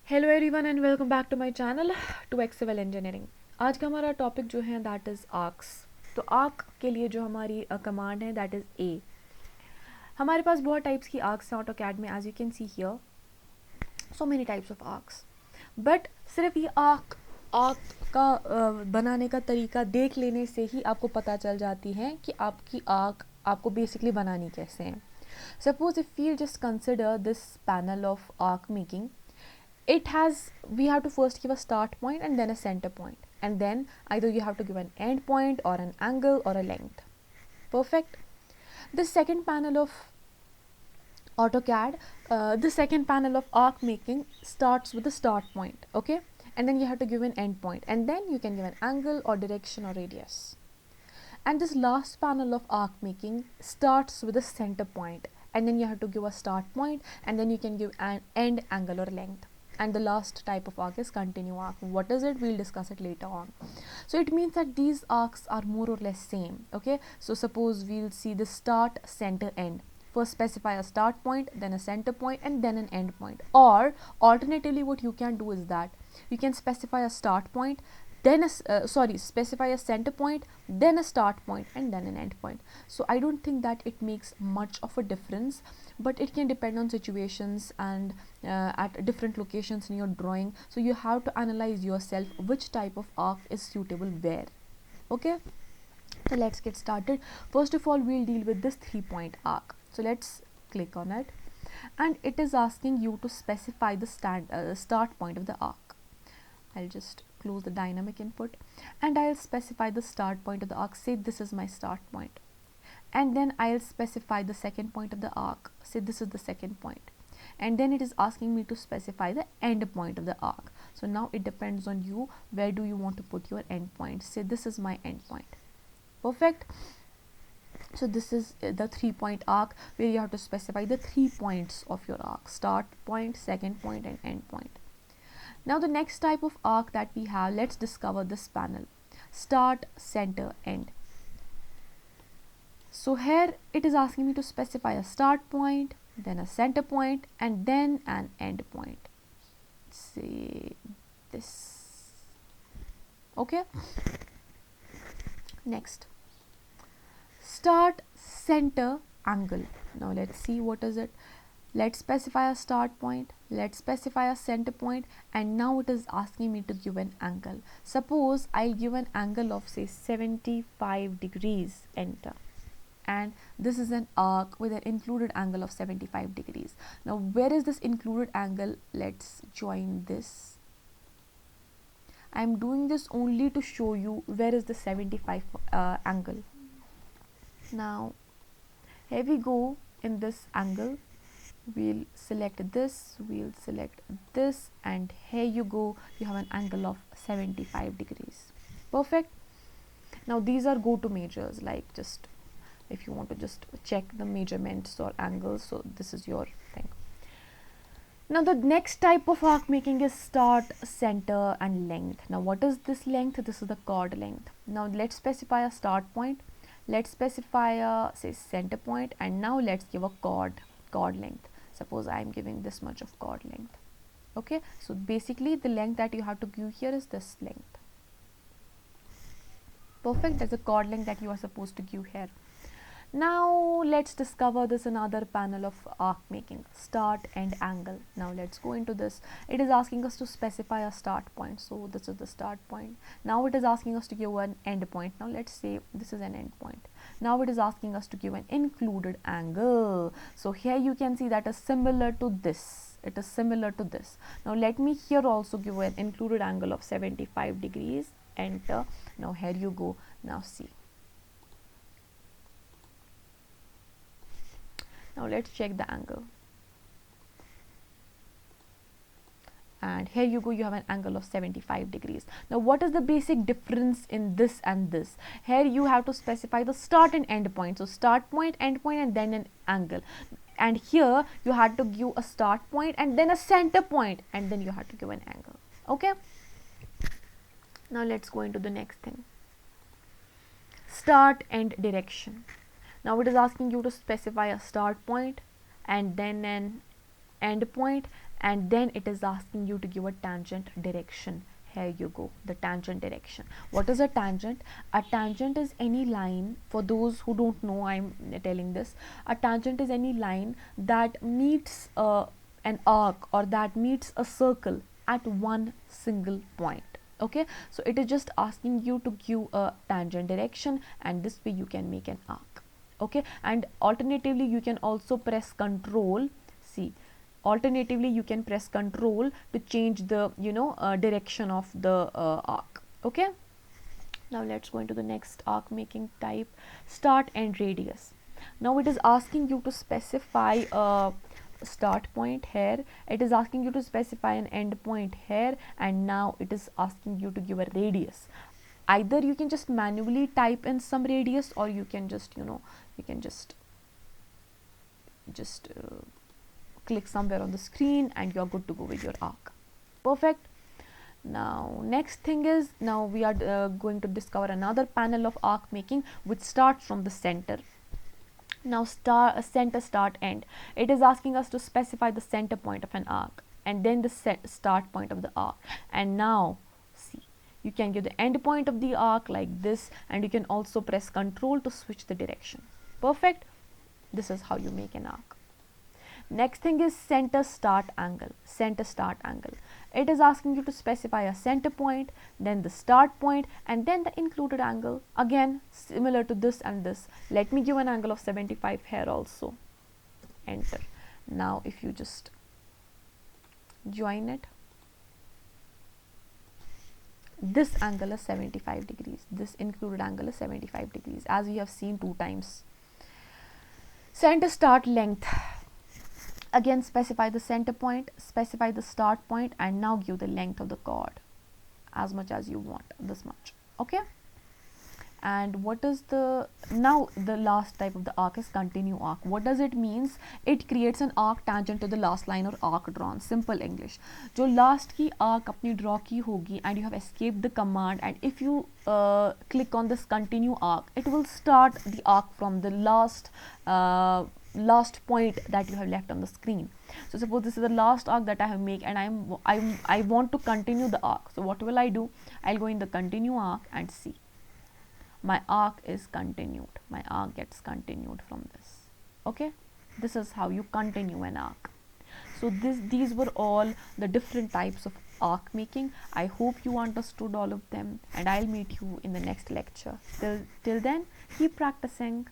Hello everyone and welcome back to my channel to Excel Engineering. आज का हमारा topic जो है दैट इज़ आर्क्स। तो आर्क के लिए जो हमारी कमांड है दैट इज़ ए। हमारे पास बहुत टाइप्स की आर्क्स हैं ऑटोकैड में, as you can see here so many types of arcs. But सिर्फ ये आर्क आर्क का बनाने का तरीका देख लेने से ही आपको पता चल जाती है कि आपकी आर्क आपको बेसिकली बनानी कैसे है। Suppose if you just consider this panel of arc making, it has we have to first give a start point and then a center point, and then either you have to give an end point or an angle or a length. Perfect. The second panel of AutoCAD, the second panel of arc making starts with the start point, okay, and then you have to give an end point, and then you can give an angle or direction or radius. And this last panel of arc making starts with a center point, and then you have to give a start point, and then you can give an end, angle or length. And the last type of arc is continue arc. What is it? We'll discuss it later on. So it means that these arcs are more or less same. Okay, so suppose we'll see the start, center, end. First specify a start point, then a center point, and then an end point. Or alternatively, what you can do is that you can specify a start point, then specify a center point, then a start point, and then an end point. So I don't think that it makes much of a difference, but it can depend on situations and at different locations in your drawing. So you have to analyze yourself which type of arc is suitable where. Okay, so let's get started. First of all, we'll deal with this 3-point arc. So let's click on it, and it is asking you to specify the start point of the arc. I'll just close the dynamic input, and I'll specify the start point of the arc. Say this is my start point, and then I'll specify the second point of the arc. Say this is the second point, and then it is asking me to specify the end point of the arc. So now it depends on you, where do you want to put your end point. Say this is my end point. Perfect. So this is the 3-point arc where you have to specify the 3 points of your arc: start point, second point, and end point. Now the next type of arc that we have, let's discover this panel: start, center, end. So here it is asking me to specify a start point, then a center point, and then an end point. Say this. Okay. Next, start, center, angle. Now let's see what is it. Let's specify a start point, let's specify a center point, and now it is asking me to give an angle. Suppose I give an angle of say 75 degrees, enter, and this is an arc with an included angle of 75 degrees. Now where is this included angle? Let's join this. I am doing this only to show you where is the 75 angle. Now here we go. In this angle, we'll select this, we'll select this, and here you go, you have an angle of 75 degrees. Perfect. Now these are go-to measures, like just if you want to just check the measurements or angles, so this is your thing. Now the next type of arc making is start, center, and length. Now what is this length? This is the chord length. Now let's specify a start point, let's specify a say center point, and now let's give a chord length. Suppose I am giving this much of chord length. Okay, so basically the length that you have to give here is this length. Perfect. That's the chord length that you are supposed to give here. Now let's discover this another panel of arc making: start, and angle. Now let's go into this. It is asking us to specify a start point, so this is the start point. Now it is asking us to give an end point. Now let's say this is an end point. Now it is asking us to give an included angle. So here you can see that is similar to this. It is similar to this. Now let me here also give an included angle of 75 degrees. Enter. Now here you go. Now see. Now let's check the angle, and here you go, you have an angle of 75 degrees. Now what is the basic difference in this and this? Here you have to specify the start and end point. So start point, end point, and then an angle. And here you had to give a start point and then a center point, and then you had to give an angle. Okay, now let's go into the next thing: start and direction. Now it is asking you to specify a start point and then an end point, and then it is asking you to give a tangent direction. Here you go, the tangent direction. What is a tangent? A tangent is any line, for those who don't know, I'm telling this. A tangent is any line that meets an arc, or that meets a circle at one single point. Okay, so it is just asking you to give a tangent direction, and this way you can make an arc. Okay, and alternatively you can also press control. See, alternatively you can press control to change the direction of the arc. Okay, now let's go into the next arc making type, start and radius. Now it is asking you to specify a start point here, it is asking you to specify an end point here, and now it is asking you to give a radius. Either you can just manually type in some radius, or you can just you can just click somewhere on the screen and you're good to go with your arc. Perfect. Now next thing is, now we are going to discover another panel of arc making, which starts from the center. Now center, start, end. It is asking us to specify the center point of an arc, and then the start point of the arc. And now see, you can give the end point of the arc like this, and you can also press control to switch the direction. Perfect. This is how you make an arc. Next thing is center start angle. Center start angle. It is asking you to specify a center point, then the start point, and then the included angle. Again, similar to this and this. Let me give an angle of 75 here also. Enter. Now if you just join it, this angle is 75 degrees. This included angle is 75 degrees, as we have seen 2 times. Center start length. Again, specify the center point, specify the start point, and now give the length of the chord as much as you want, this much. Okay, and what is the, now the last type of the arc is continue arc. What does it means? It creates an arc tangent to the last line or arc drawn. Simple English, जो last की arc अपनी draw की होगी and you have escaped the command, and if you click on this continue arc, it will start the arc from the last point that you have left on the screen. So suppose this is the last arc that I have made, and I want to continue the arc. So what will I do? I'll go in the continue arc and see, my arc is continued. My arc gets continued from this. Okay, this is how you continue an arc. So these were all the different types of arc making. I hope you understood all of them, and I'll meet you in the next lecture. Till then, keep practicing.